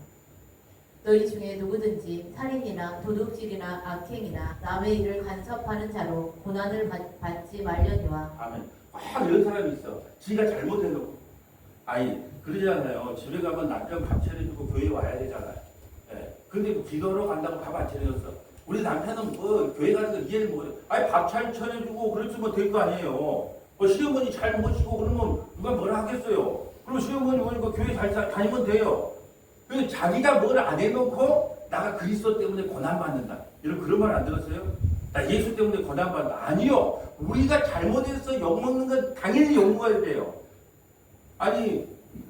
Speaker 2: 너희 중에 누구든지 살인이나 도둑질이나 악행이나 남의 일을 간섭하는 자로 고난을 받지 말려니와.
Speaker 1: 아멘. 이런 사람이 있어. 지가 잘못해놓고. 아니 그러잖아요. 집에 가면 남편 밥 차려주고 교회 와야 되잖아요. 예. 근데 기도하러 간다고 밥 안 차려줬어. 우리 남편은 뭐 교회 가는 거 이해를 못해. 아니 밥 잘 차려주고 그랬으면 될 거 아니에요. 뭐 시어머니 잘 모시고 그러면 누가 뭐라 하겠어요. 그럼 시어머니 오니까 교회 잘 다니면 돼요. 근데 자기가 뭘 안 해놓고 나가 그리스도 때문에 고난받는다. 그런 말 안 들었어요? 나 예수 때문에 고난받는다. 아니요. 우리가 잘못해서 욕먹는 건 당연히 욕먹어야 돼요. 아니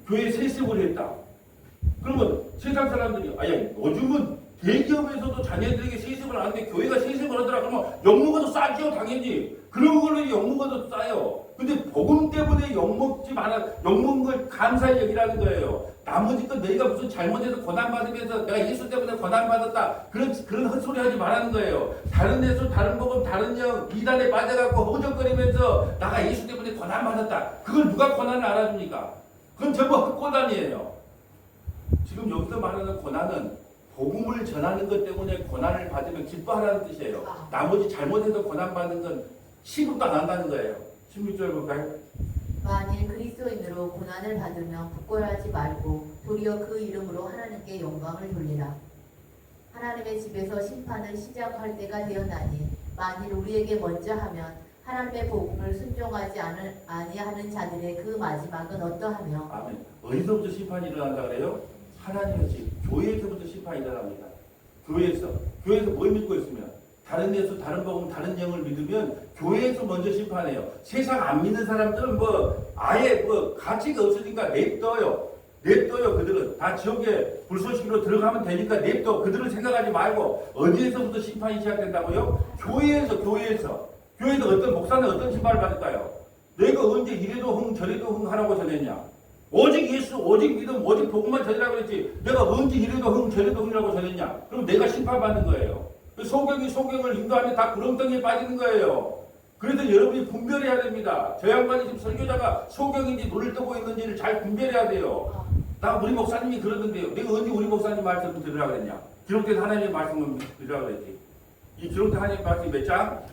Speaker 1: 교회 세습을 했다. 그러면 세상 사람들이 아니 요즘은 대기업에서도 자녀들에게 세습을 하는데 교회가 세습을 하더라. 그러면 욕먹어도 싸죠 당연히. 그런 걸로 욕먹어도 싸요. 근데 복음 때문에 욕먹지 말아 욕먹는 걸 감사히 여기라는 거예요. 나머지 건 너희가 무슨 잘못해서 고난받으면서 내가 예수 때문에 고난받았다. 그런 헛소리 하지 말라는 거예요. 다른 예수, 다른 복음, 다른 영, 이단에 빠져갖고 허우적거리면서 나가 예수 때문에 고난받았다. 그걸 누가 고난을 알아줍니까? 그건 전부 헛고난이에요. 지금 여기서 말하는 고난은 복음을 전하는 것 때문에 고난을 받으면 기뻐하라는 뜻이에요. 나머지 잘못해서 고난받는 건 시급도 안 한다는 거예요. 16절 볼까요?
Speaker 2: 만일 그리스도인으로 고난을 받으면 부끄러워하지 말고 도리어 그 이름으로 하나님께 영광을 돌리라. 하나님의 집에서 심판을 시작할 때가 되었나니 만일 우리에게 먼저 하면 하나님의 복음을 순종하지 아니하는 자들의 그 마지막은 어떠하며.
Speaker 1: 아멘. 어디서부터 심판이 일어난다 그래요? 하나님의 집, 교회에서부터 심판이 일어납니다. 교회에서 뭘 믿고 있으면 다른 예수, 다른 복음, 다른 영을 믿으면 교회에서 먼저 심판해요. 세상 안 믿는 사람들은 아예 가치가 없으니까 냅둬요. 그들은 다 지옥에 불쏘시기로 들어가면 되니까 냅둬. 그들을 생각하지 말고 어디에서부터 심판이 시작된다고요? 교회에서 어떤 목사는 어떤 심판을 받을까요? 내가 언제 이래도 흥 저래도 흥 하라고 전했냐? 오직 예수, 오직 믿음, 오직 복음만 전하라고 그랬지. 내가 언제 이래도 흥 저래도 흥이라고 전했냐? 그럼 내가 심판받는 거예요. 소경을 인도하면 다 구렁텅이에 빠지는 거예요. 그래서 여러분이 분별해야 됩니다. 저 양반이 지금 설교자가 소경인지 눈을 뜨고 있는지를 잘 분별해야 돼요. 나 우리 목사님이 그러던데요. 내가 언제 우리 목사님 말씀을 들으라고 그랬냐? 기록된 하나님의 말씀을 들으라고 그랬지. 이 기록된 하나님의 말씀이 몇 장?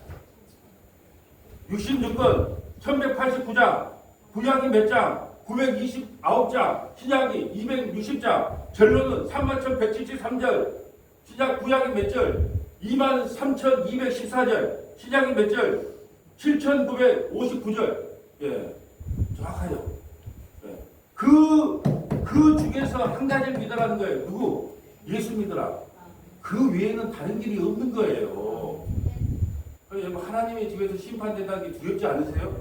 Speaker 1: 66권, 1189장, 구약이 몇 장? 929장, 신약이 260장, 전론은 31,173절, 신약 구약이 몇 절? 23,214절, 신약이 몇 절? 7,959절. 예, 정확하죠. 예. 그 중에서 한 가지를 믿으라는 거예요. 누구? 예수 믿으라. 그 외에는 다른 길이 없는 거예요. 여러분, 하나님의 집에서 심판된다는 게 두렵지 않으세요?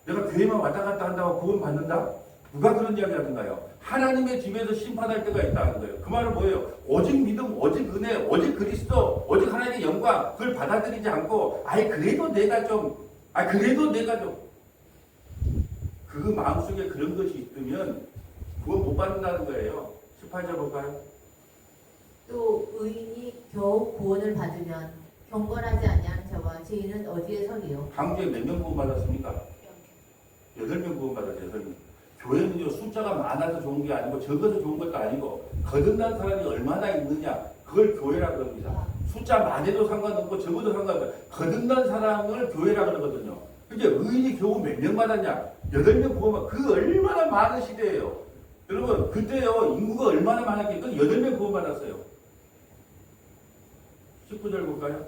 Speaker 1: 내가 교회만 왔다 갔다 한다고 구원 받는다? 누가 그런 이야기 하는가요? 하나님의 집에서 심판할 때가 있다는 거예요. 그 말은 뭐예요? 오직 믿음, 오직 은혜, 오직 그리스도, 오직 하나님의 영광, 그걸 받아들이지 않고, 그래도 내가 좀, 그 마음속에 그런 것이 있으면, 구원 못 받는다는 거예요. 18절 볼까요?
Speaker 2: 또 의인이 겨우 구원을 받으면 경건하지 아니한 자와 죄인은 어디에 서리요?
Speaker 1: 한국에 몇 명 구원 받았습니까? 8명 구원 받았어요. 8명. 교회는요, 숫자가 많아서 좋은 게 아니고 적어서 좋은 것도 아니고 거듭난 사람이 얼마나 있느냐, 그걸 교회라 그럽니다. 숫자 많아도 상관없고 적어도 상관없고 거듭난 사람을 교회라 그러거든요. 근데 의인이 겨우 몇 명 받았냐? 8명 구원 받. 그 얼마나 많은 시대예요. 여러분, 그때요, 인구가 얼마나 많았겠어요? 8명 구원 받았어요. 19절 볼까요?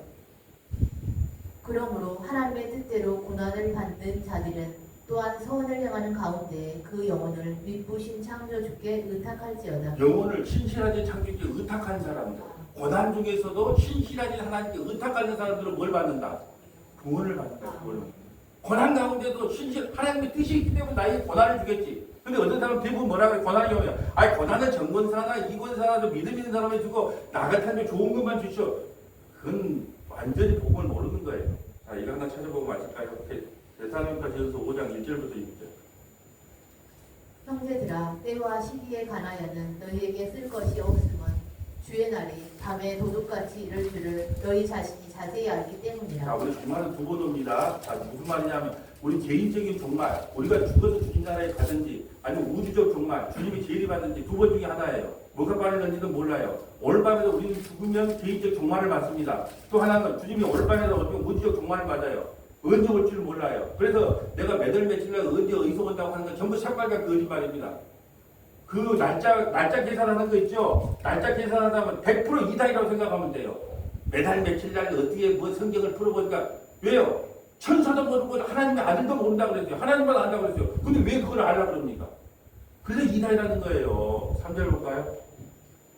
Speaker 2: 그러므로 하나님의 뜻대로 고난을 받는 자들은 또한 선을 행하는 가운데 그 영혼을 믿부신 창조주께 의탁할지어다.
Speaker 1: 영혼을 신실하게 창조주께 의탁한 사람들, 고난 중에서도 신실하게 하나님께 의탁하는 사람들은 뭘 받는다? 구원을 받는다. 고난 가운데도 하나님의 뜻이 있기 때문에 나에게 고난을 주겠지. 근데 어떤 사람은 대부분 뭐라 그래? 고난이 오면 고난은 정권사나 이권사나 믿음 있는 사람에 주고 나 같으면 좋은 것만 주시오. 그건 완전히 복음을 모르는 거예요. 자, 이거 하나 찾아보고 마실까요? 데살로니가전서 5장 1절부터 6절.
Speaker 2: 형제들아, 때와 시기에 관하여는 너희에게 쓸 것이 없음은 주의 날이 밤에 도둑같이 이를 줄을 너희 자신이 자세히 알기 때문이라.
Speaker 1: 자, 우리 종말은 두 번 옵니다. 자, 무슨 말이냐면 우리 개인적인 종말, 우리가 죽어서 주님 나라에 가든지 아니면 우주적 종말, 주님이 재림하든지 두 번 중에 하나예요. 뭐가 빠르는지도 몰라요. 오늘 밤에도 우리는 죽으면 개인적 종말을 맞습니다. 또 하나는 주님이 오늘 밤에도 어떤 우주적 종말을 맞아요. 언제 올 줄 몰라요. 그래서 내가 몇월 며칠날 언제 어디서 온다고 하는 건 전부 샷발과 거짓말입니다. 그 날짜 계산하는 거 있죠? 날짜 계산하다면 100% 이단이라고 생각하면 돼요. 매달 며칠날 어떻게 뭐 성경을 풀어보니까 왜요? 천사도 모르고 하나님의 아들도 모른다고 그랬어요. 하나님만 안다고 그랬어요. 근데 왜 그걸 알라 그럽니까? 그래서 이단이라는 거예요. 3절 볼까요?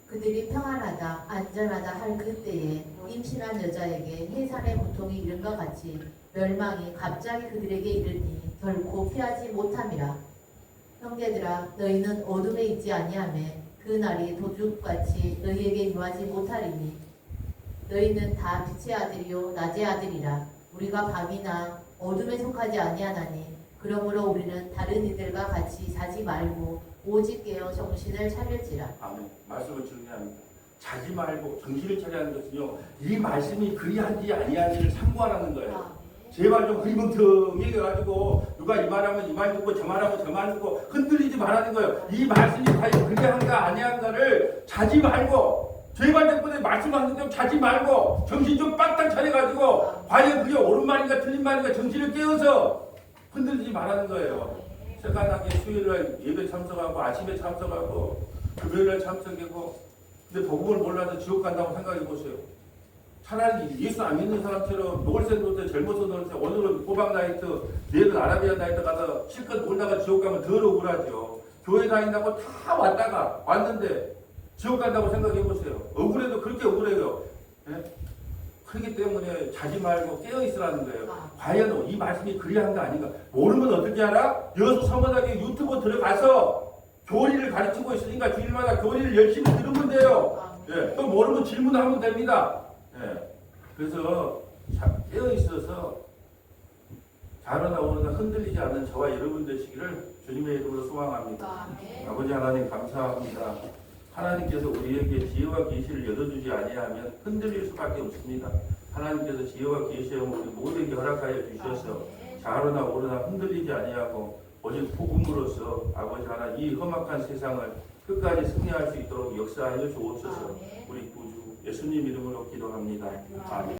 Speaker 2: 그들이 평안하다 안전하다 할 그때에 임신한 여자에게 해산의 고통이 이른 것 같이 멸망이 갑자기 그들에게 이르니 결코 피하지 못함이라. 형제들아, 너희는 어둠에 있지 아니하며 그 날이 도둑같이 너희에게 임하지 못하리니 너희는 다 빛의 아들이요 낮의 아들이라. 우리가 밤이나 어둠에 속하지 아니하나니 그러므로 우리는 다른 이들과 같이 자지 말고 오직 깨어 정신을 차릴지라.
Speaker 1: 아멘. 말씀을 정리합니다. 자지 말고 정신을 차리는 것은요, 이 말씀이 그리한지 아니한지를 참고하라는 거예요. 제발 좀 흐리멍텅 얘기해가지고 누가 이 말하면 이 말 듣고 저 말하면 저 말 듣고 흔들리지 말라는 거예요. 이 말씀이 과연 그리한가 아니한가를 자지 말고, 제발 덕분에 말씀하는데 자지 말고 정신 좀 빡딱 차려가지고 과연 그게 옳은 말인가 틀린 말인가 정신을 깨워서 흔들리지 말라는 거예요. 세간하게 수요일날 예배 참석하고 아침에 참석하고 금요일날 참석하고, 근데 복음을 몰라서 지옥 간다고 생각해 보세요. 차라리 예수 안 믿는 사람처럼 놀새 놀새 젊어서 놀새 오늘은 호박 나이트 내일은 아라비아 나이트 가서 실컷 놀다가 지옥 가면 덜 억울하죠. 교회 다닌다고 다 왔는데 지옥 간다고 생각해 보세요. 억울해도 그렇게 억울해요. 네? 그렇기 때문에 자지 말고 깨어 있으라는 거예요. 과연 이 말씀이 그리한가 아닌가 모르면 어떻게 알아? 여수 서머나게 유튜브 들어가서 교리를 가르치고 있으니까 주일마다 교리를 열심히 들으면 돼요. 예, 또 모르면 질문하면 됩니다. 예, 그래서 깨어 있어서 자라나 오르나 흔들리지 않는 저와 여러분 되시기를 주님의 이름으로 소망합니다. 아버지 하나님 감사합니다. 하나님께서 우리에게 지혜와 계시를 열어주지 아니하면 흔들릴 수밖에 없습니다. 하나님께서 지혜와 계시를 우리 모두에게 허락하여 주셔서 자라나 오르나 흔들리지 아니하고 오직 복음으로써 아버지 하나님 이 험악한 세상을 끝까지 승리할 수 있도록 역사하여 주옵소서. 우리 구주 예수님 이름으로 기도합니다. 아멘.